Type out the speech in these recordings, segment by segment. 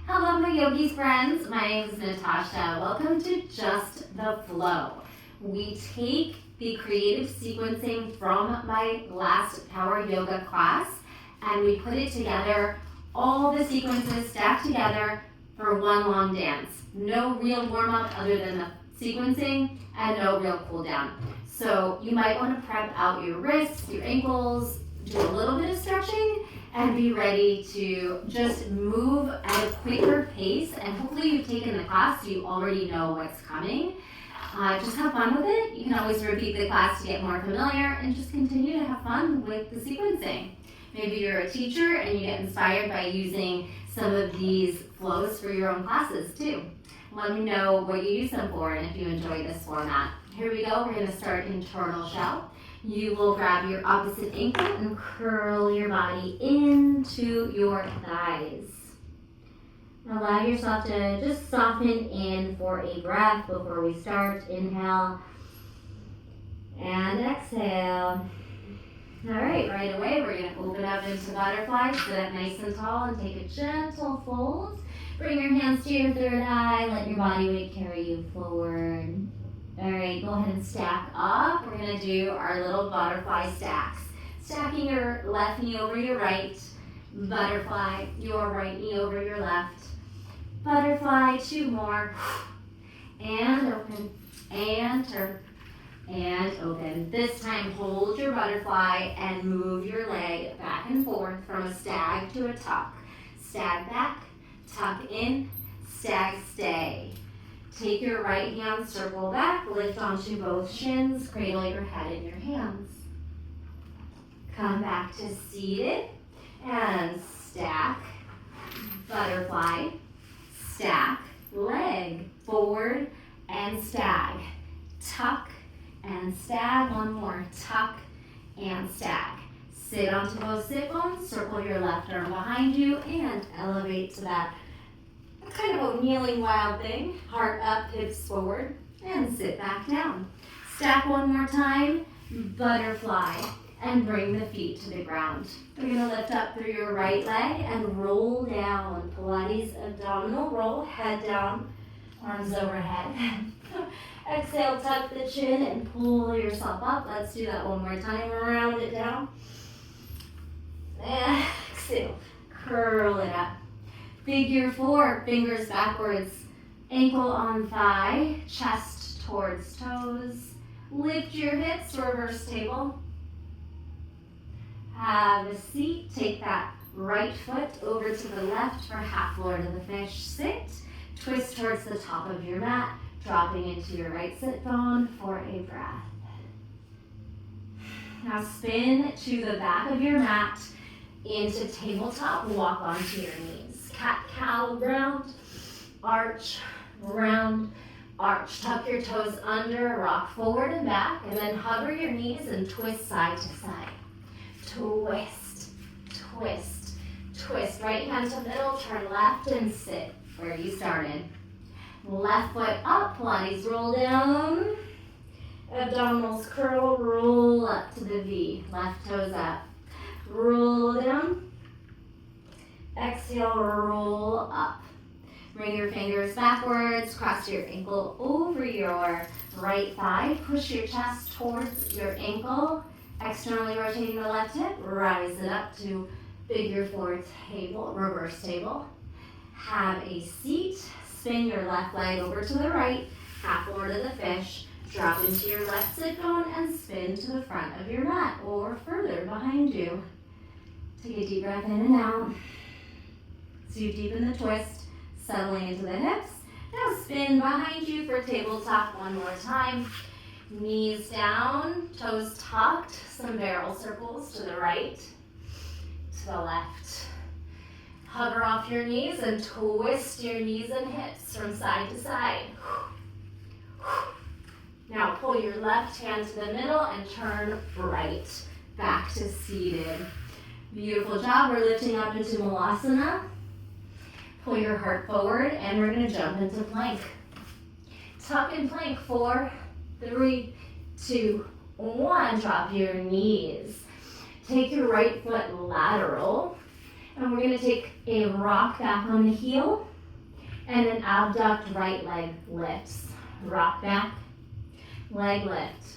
Hello my yogis friends, my name is Natasha. Welcome to Just the Flow. We take the creative sequencing from my last power yoga class and we put it together, all the sequences stacked together for one long dance. No real warm-up other than the sequencing and no real cool down. So you might want to prep out your wrists, your ankles, do a little bit of stretching and be ready to just move at a quicker pace. And hopefully you've taken the class so you already know what's coming. Just have fun with it. You can always repeat the class to get more familiar and just continue to have fun with the sequencing. Maybe you're a teacher and you get inspired by using some of these flows for your own classes too. Let me know what you use them for and if you enjoy this format. Here we go, we're going to start in turtle shell. You will grab your opposite ankle and curl your body into your thighs. Allow yourself to just soften in for a breath before we start. Inhale and exhale. All right away we're going to open up into butterfly. Sit up nice and tall and take a gentle fold. Bring your hands to your third eye. Let your body weight carry you forward. All right, go ahead and stack up. We're going to do our little butterfly stacks. Stacking your left knee over your right. Butterfly, your right knee over your left. Butterfly, two more. And open, and turn, and open. This time, hold your butterfly and move your leg back and forth from a stag to a tuck. Stag back, tuck in, stag stay. Take your right hand, circle back, lift onto both shins, cradle your head in your hands. Come back to seated and stack, butterfly, stack, leg, forward and stag, tuck and stag, one more, tuck and stag. Sit onto both sit bones, circle your left arm behind you and elevate to that kind of a kneeling wild thing. Heart up, hips forward, and sit back down. Stack one more time, butterfly, and bring the feet to the ground. We're going to lift up through your right leg and roll down. Pilates abdominal roll, head down, arms overhead. Exhale, tuck the chin and pull yourself up. Let's do that one more time. Round it down. Exhale, curl it up. Figure four, fingers backwards, ankle on thigh, chest towards toes. Lift your hips, reverse table. Have a seat, take that right foot over to the left for half lord of the fish. Sit, twist towards the top of your mat, dropping into your right sit bone for a breath. Now spin to the back of your mat into tabletop, walk onto your knees. Cat-cow, round, arch, round, arch. Tuck your toes under, rock forward and back, and then hover your knees and twist side to side. Twist, twist, twist. Right hand to middle, turn left and sit where you started. Left foot up, Pilates roll down. Abdominals curl, roll up to the V. Left toes up. Roll down. Exhale, roll up. Bring your fingers backwards, cross your ankle over your right thigh. Push your chest towards your ankle. Externally rotating the left hip. Rise it up to figure four table, reverse table. Have a seat. Spin your left leg over to the right. Half lord of the fish. Drop into your left sit bone and spin to the front of your mat or further behind you. Take a deep breath in and out. So you deepen the twist, settling into the hips. Now spin behind you for tabletop one more time. Knees down, toes tucked, some barrel circles to the right, to the left. Hover off your knees and twist your knees and hips from side to side. Now pull your left hand to the middle and turn right, back to seated. Beautiful job, we're lifting up into Malasana. Pull your heart forward and we're going to jump into plank. Tuck and plank, 4, 3, 2, 1. Drop your knees. Take your right foot lateral and we're going to take a rock back on the heel And an abduct right leg lifts. Rock back, leg lift.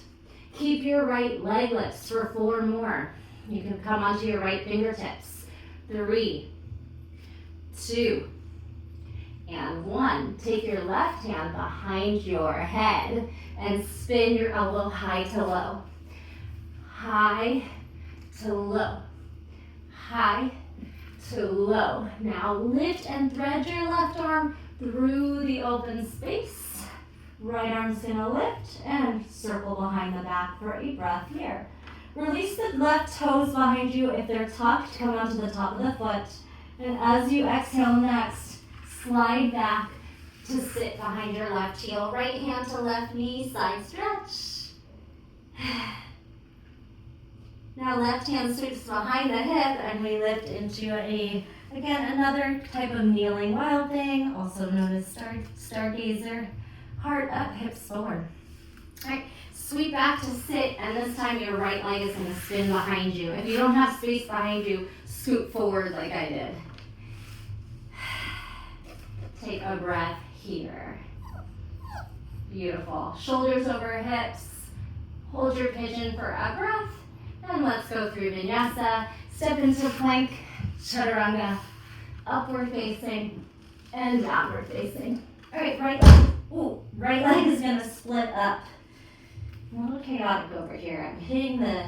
Keep your right leg lifts for 4 more. You can come onto your right fingertips. 3, 2, and 1. Take your left hand behind your head and spin your elbow high to low. High to low. High to low. Now lift and thread your left arm through the open space. Right arm's gonna lift and circle behind the back for a breath here. Release the left toes behind you. If they're tucked, come onto the top of the foot. And as you exhale next, slide back to sit behind your left heel. Right hand to left knee, side stretch. Now left hand sweeps behind the hip and we lift into again, another type of kneeling wild thing, also known as stargazer. Heart up, hips forward. All right, sweep back to sit, and this time your right leg is gonna spin behind you. If you don't have space behind you, scoot forward like I did. Take a breath here. Beautiful. Shoulders over hips. Hold your pigeon for a breath. And let's go through vinyasa. Step into plank, chaturanga, upward facing, and downward facing. All right, right leg is gonna split up. A little chaotic over here. I'm hitting the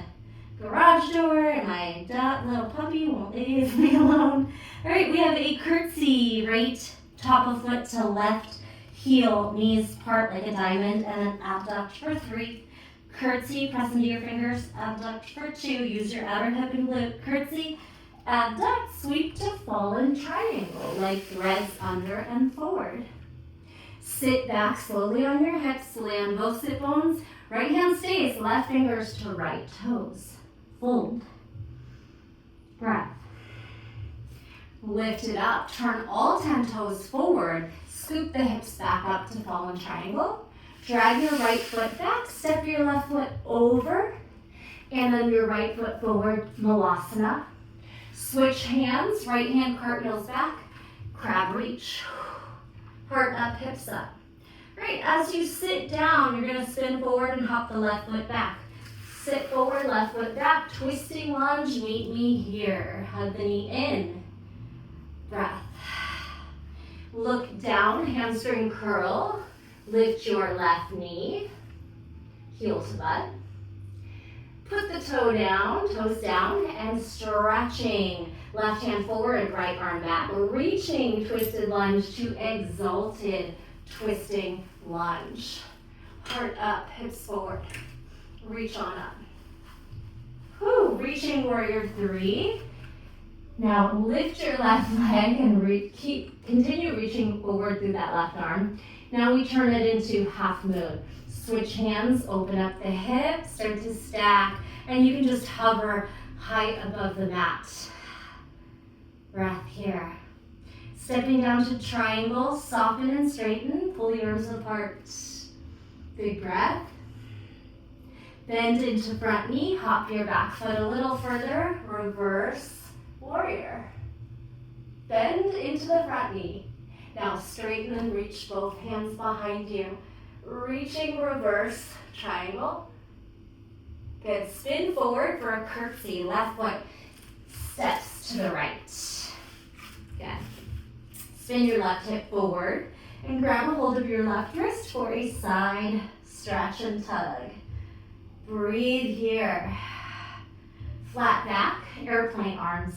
garage door and my little puppy won't leave me alone. All right, we have a curtsy, right top of foot to left heel, knees part like a diamond, and then abduct for 3. Curtsy, press into your fingers, abduct for 2, use your outer hip and glute. Curtsy, abduct, sweep to fallen triangle, like threads under and forward. Sit back slowly on your hips, land both sit bones, right hand stays, left fingers to right toes. Fold. Breath. Lift it up, turn all 10 toes forward, scoop the hips back up to fallen triangle. Drag your right foot back, step your left foot over, and then your right foot forward, malasana. Switch hands, right hand cartwheels back, crab reach. Heart up, hips up. Right, as you sit down, you're gonna spin forward and hop the left foot back. Sit forward, left foot back, twisting lunge, meet me here. Hug the knee in. Breath. Look down, hamstring curl. Lift your left knee, heel to butt. Put the toes down, and stretching. Left hand forward, right arm back. Reaching, twisted lunge to exalted, twisting lunge. Heart up, hips forward. Reach on up. Reaching warrior 3. Now lift your left leg and continue reaching forward through that left arm. Now we turn it into half moon. Switch hands, open up the hips, start to stack, and you can just hover high above the mat. Breath here. Stepping down to triangle, soften and straighten, pull the arms apart. Big breath. Bend into front knee, hop your back foot a little further, reverse warrior. Bend into the front knee. Now straighten and reach both hands behind you. Reaching reverse triangle. Good, spin forward for a curtsy. Left foot steps to the right. Good. Spin your left hip forward and grab a hold of your left wrist for a side stretch and tug. Breathe here. Flat back, airplane arms.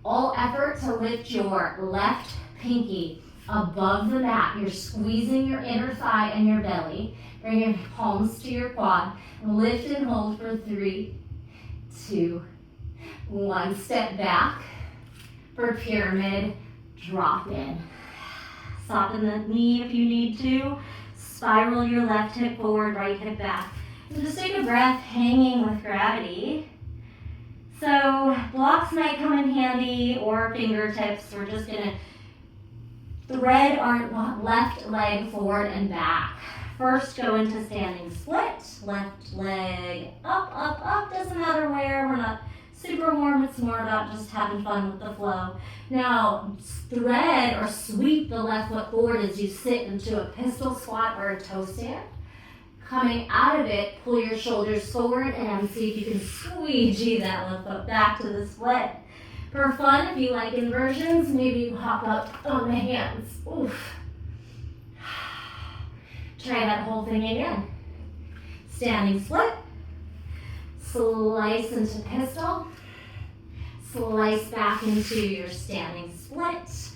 All effort to lift your left pinky above the mat. You're squeezing your inner thigh and your belly. Bring your palms to your quad. Lift and hold for 3, 2, 1. Step back for pyramid. Drop in. Soften the knee if you need to. Spiral your left hip forward, right hip back. And just take a breath hanging with gravity. So blocks might come in handy or fingertips. We're just gonna thread our left leg forward and back. First go into standing split. Left leg up, up, up. Doesn't matter where. We're not super warm. It's more about just having fun with the flow. Now, thread or sweep the left foot forward as you sit into a pistol squat or a toe stand. Coming out of it, pull your shoulders forward and see if you can squeegee that left foot back to the split. For fun, if you like inversions, maybe you hop up on the hands. Oof. Try that whole thing again. Standing split. Slice into pistol. Slice back into your standing split.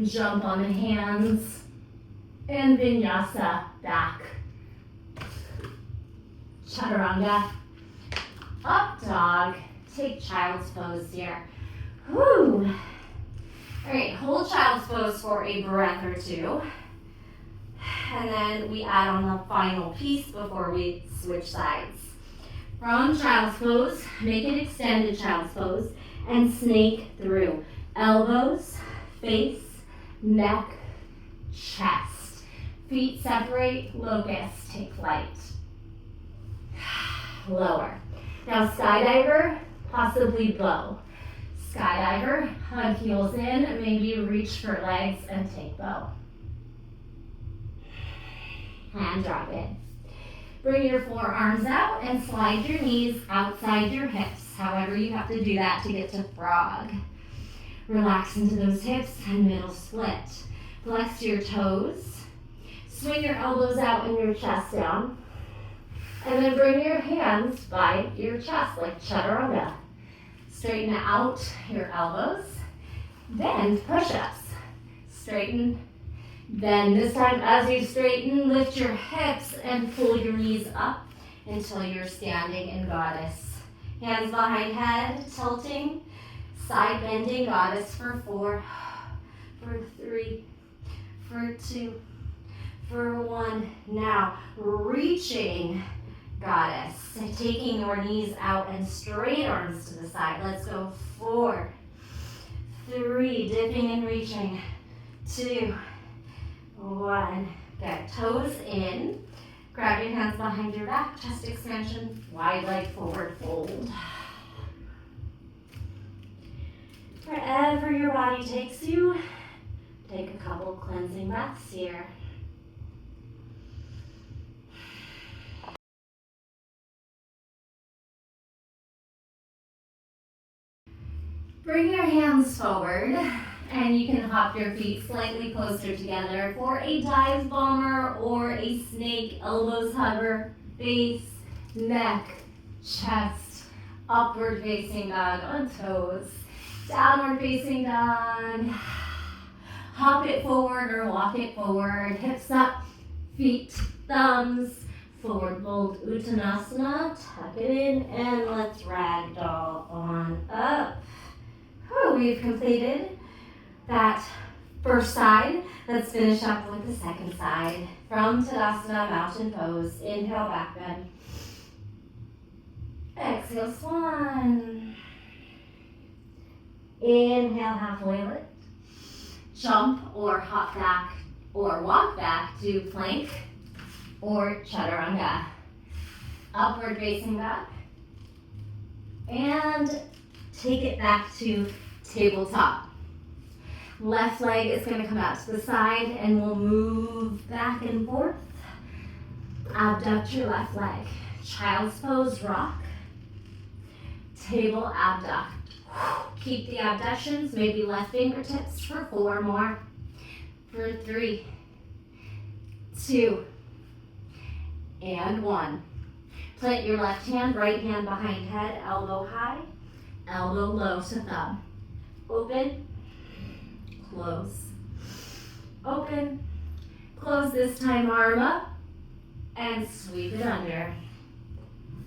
Jump on the hands. And vinyasa back. Chaturanga. Up dog. Take child's pose here. Whew. All right, hold child's pose for a breath or two. And then we add on the final piece before we switch sides. From child's pose, make it extended child's pose and snake through. Elbows, face, neck, chest. Feet separate, locust, take flight. Lower. Now skydiver, possibly bow. Skydiver, hug heels in, maybe reach for legs and take bow. And drop it. Bring your forearms out and slide your knees outside your hips. However, you have to do that to get to frog. Relax into those hips and middle split. Flex your toes. Swing your elbows out and your chest down. And then bring your hands by your chest like chaturanga. Straighten out your elbows. Bend push-ups. Straighten. Then this time as you straighten, lift your hips and pull your knees up until you're standing in goddess. Hands behind head, tilting, side bending goddess for 4, for 3, for 2, for 1. Now reaching goddess, taking your knees out and straight arms to the side. Let's go 4, 3, dipping and reaching, 2, 1. Good. Toes in. Grab your hands behind your back. Chest extension. Wide leg forward fold. Wherever your body takes you, take a couple cleansing breaths here. Bring your hands forward. And you can hop your feet slightly closer together for a dive bomber or a snake. Elbows hover, face, neck, chest, upward facing dog on toes, downward facing dog. Hop it forward or walk it forward. Hips up, feet, thumbs, forward fold Uttanasana. Tuck it in and let's ragdoll on up. Whew, we've completed that first side. Let's finish up with the second side. From Tadasana, mountain pose. Inhale, back bend. Exhale, swan. Inhale, halfway lift. Jump or hop back or walk back to plank or chaturanga. Upward facing dog. And take it back to tabletop. Left leg is going to come out to the side and we'll move back and forth. Abduct your left leg. Child's pose, rock. Table abduct. Keep the abductions, maybe left fingertips for 4 more. For 3, 2, and 1. Plant your left hand, right hand behind head, elbow high, elbow low to thumb. Open. Close. Open. Close this time, arm up. And sweep it under.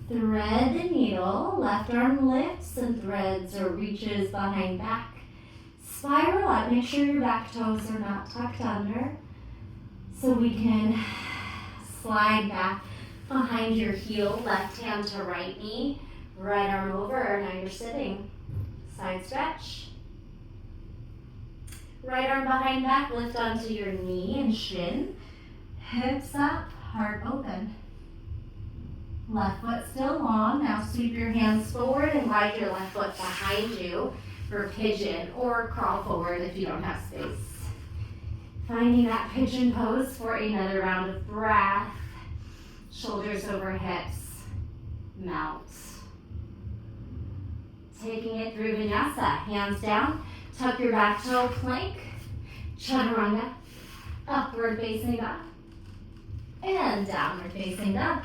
Thread the needle. Left arm lifts and threads or reaches behind back. Spiral up. Make sure your back toes are not tucked under. So we can slide back behind your heel. Left hand to right knee. Right arm over. Now you're sitting. Side stretch. Right arm behind back, lift onto your knee and shin. Hips up, heart open. Left foot still long. Now sweep your hands forward and glide your left foot behind you for pigeon or crawl forward if you don't have space. Finding that pigeon pose for another round of breath. Shoulders over hips. Mount. Taking it through vinyasa. Hands down. Tuck your back toe, plank. Chaturanga. Upward facing dog. And downward facing dog.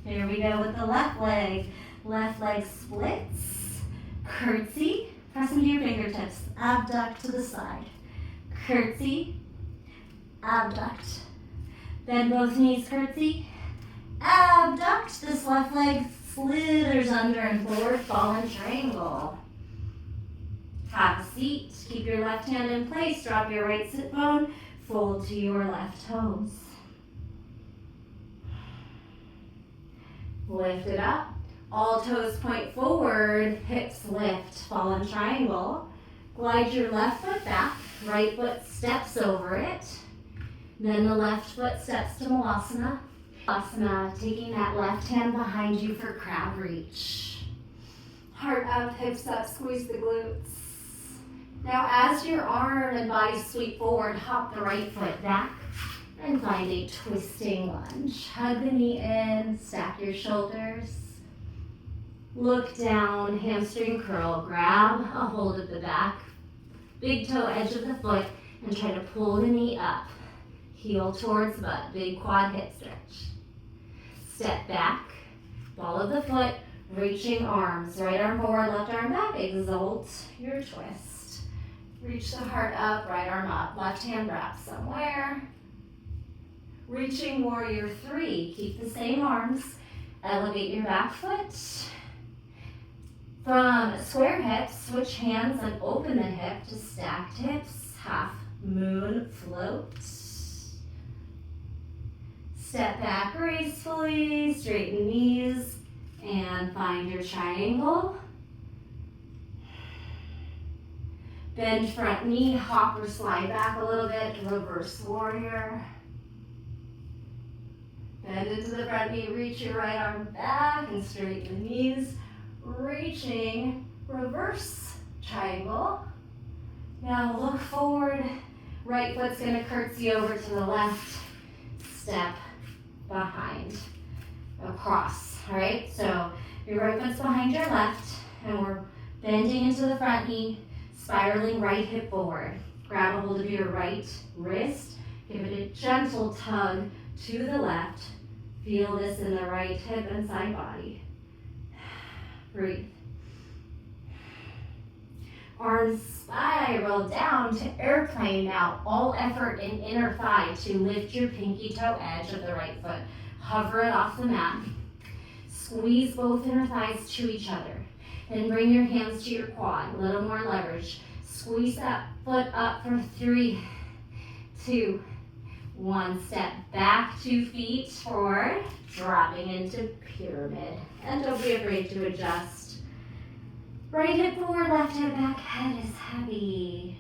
Here we go with the left leg. Left leg splits. Curtsy. Press into your fingertips. Abduct to the side. Curtsy. Abduct. Bend both knees, curtsy. Abduct. This left leg slithers under and forward, fallen triangle. Have a seat. Keep your left hand in place. Drop your right sit bone. Fold to your left toes. Lift it up. All toes point forward. Hips lift. Fallen triangle. Glide your left foot back. Right foot steps over it. Then the left foot steps to Malasana. Asana, taking that left hand behind you for crab reach. Heart up, hips up, squeeze the glutes. Now as your arm and body sweep forward, hop the right foot back and find a twisting lunge. Hug the knee in, stack your shoulders. Look down, hamstring curl, grab a hold of the back, big toe edge of the foot, and try to pull the knee up. Heel towards butt, big quad hip stretch. Step back, ball of the foot, reaching arms. Right arm forward, left arm back, exalt your twist. Reach the heart up, right arm up, left hand wrap somewhere. Reaching warrior three, keep the same arms. Elevate your back foot. From square hips, switch hands and open the hip to stacked hips, half moon float. Step back gracefully, straighten knees, and find your triangle. Bend front knee, hop or slide back a little bit, reverse warrior. Bend into the front knee, reach your right arm back and straighten the knees. Reaching, reverse triangle. Now look forward, right foot's gonna curtsy over to the left, step behind, across, all right? So your right foot's behind your left, and we're bending into the front knee, spiraling right hip forward. Grab a hold of your right wrist, give it a gentle tug to the left. Feel this in the right hip and side body. Breathe. Arms spiral down to airplane now. All effort in inner thigh to lift your pinky toe edge of the right foot. Hover it off the mat. Squeeze both inner thighs to each other. Then bring your hands to your quad. A little more leverage. Squeeze that foot up for 3, 2, 1. Step back 2 feet forward. Dropping into pyramid. And don't be afraid to adjust. Right hip forward, left hip back, head is heavy.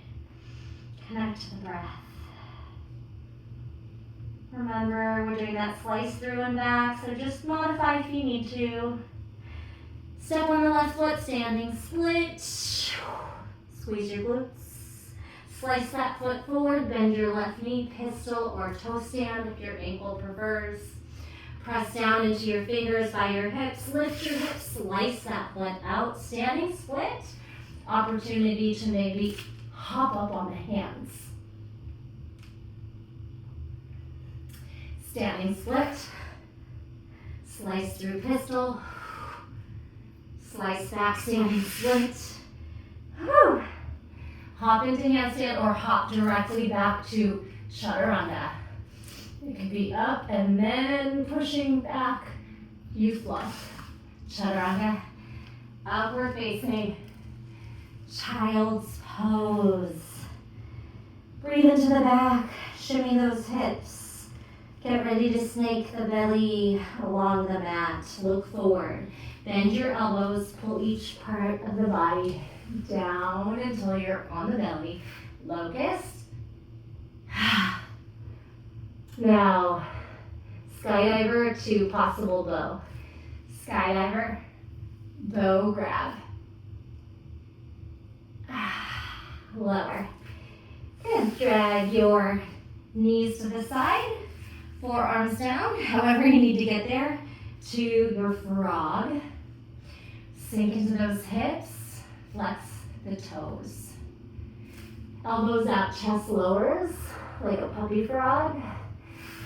Connect to the breath. Remember, we're doing that slice through and back, so just modify if you need to. Step on the left foot, standing split. Squeeze your glutes. Slice that foot forward, bend your left knee, pistol or toe stand if your ankle prefers. Press down into your fingers by your hips. Lift your hips, slice that foot out. Standing split. Opportunity to maybe hop up on the hands. Standing split. Slice through pistol. Slice back, standing split. Whew. Hop into handstand or hop directly back to chaturanga. It could be up and then pushing back. You fluff. Chaturanga. Upward facing. Child's pose. Breathe into the back. Shimmy those hips. Get ready to snake the belly along the mat. Look forward. Bend your elbows. Pull each part of the body down until you're on the belly. Locust. Now, skydiver to possible bow. Skydiver, bow grab. Lower. Good. Drag your knees to the side, forearms down, however you need to get there, to your frog. Sink into those hips, flex the toes. Elbows out, chest lowers like a puppy frog.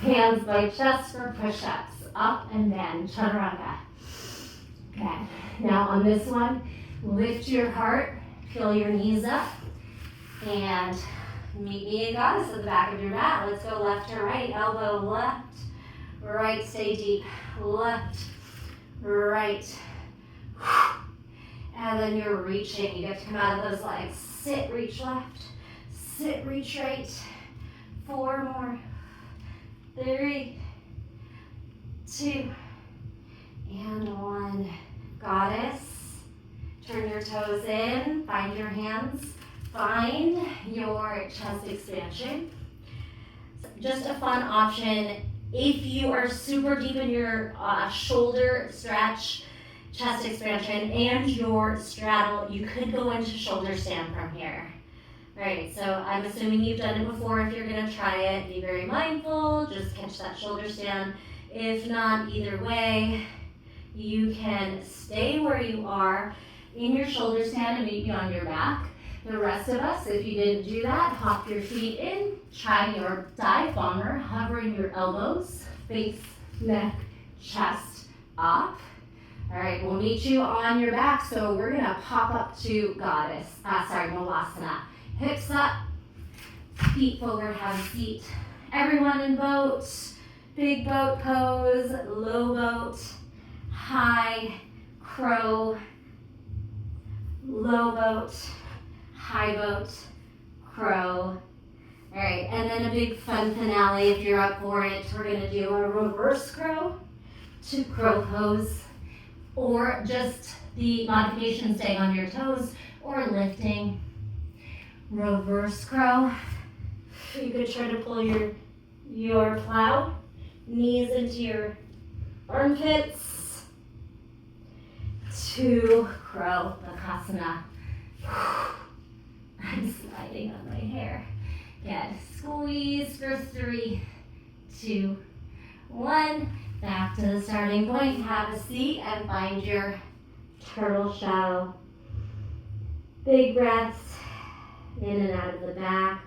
Hands by chest for push-ups, up and then chaturanga. Okay, now on this one, lift your heart, fill your knees up, and meet me in goddess at the back of your mat. Let's go left to right, elbow left, right, stay deep, left, right. And then you're reaching, you get to come out of those legs. Sit, reach left, sit, reach right. 4 more, 3, 2, and 1. Goddess, turn your toes in, find your hands, find your chest expansion. Just a fun option. If you are super deep in your shoulder stretch, chest expansion, and your straddle, you could go into shoulder stand from here. All right, so I'm assuming you've done it before. If you're gonna try it, be very mindful, just catch that shoulder stand. If not, either way, you can stay where you are in your shoulder stand and maybe on your back. The rest of us, if you didn't do that, hop your feet in, try your dive bomber, hovering your elbows, face, neck, chest up. All right, we'll meet you on your back, so we're gonna pop up to goddess, Malasana. Hips up, feet forward, have a seat. Everyone in boat, big boat pose, low boat, high crow, low boat, high boat, crow. All right, and then a big fun finale if you're up for it. We're gonna do a reverse crow to crow pose, or just the modification staying on your toes or lifting. Reverse crow. You could try to pull your plow, knees into your armpits. To crow Bakasana. I'm sliding on my hair. Good. Squeeze for 3, 2, 1. Back to the starting point. Have a seat and find your turtle shell. Big breaths in and out of the back.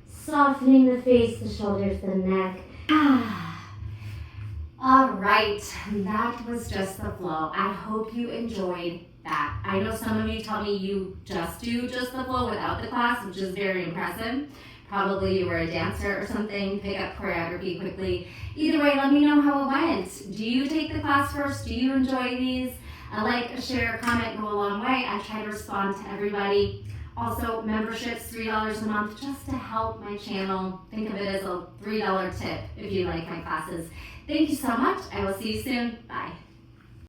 Softening the face, the shoulders, the neck. All right, that was just the flow. I hope you enjoyed that. I know some of you tell me you just do just the flow without the class, which is very impressive. Probably you were a dancer or something, pick up choreography quickly. Either way, let me know how it went. Do you take the class first? Do you enjoy these? A like, a share, a comment go a long way. I try to respond to everybody. Also, memberships, $3 a month, just to help my channel. Think of it as a $3 tip if you like my classes. Thank you so much. I will see you soon. Bye.